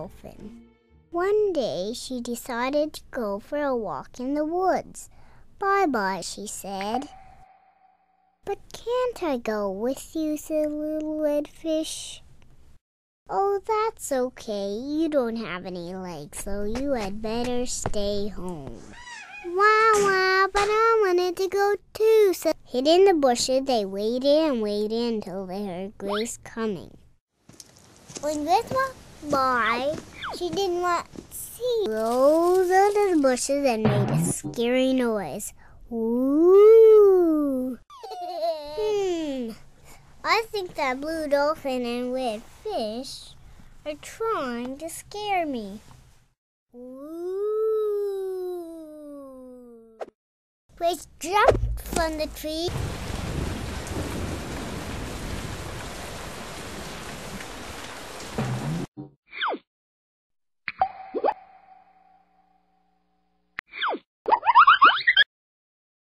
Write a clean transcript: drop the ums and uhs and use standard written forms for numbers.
dolphin. One day she decided to go for a walk in the woods. "Bye-bye," she said. "But can't I go with you?" said Little Red Fish. "Oh, that's okay. You don't have any legs, so you had better stay home." Wow, but I wanted to go too. So hid in the bushes, they waited and waited until they heard Grace coming. When Grace walked by, she didn't want to see, rose out of the bushes and made a scary noise. Ooh! I think that blue dolphin and red fish are trying to scare me. Ooh! Grace jumped from the tree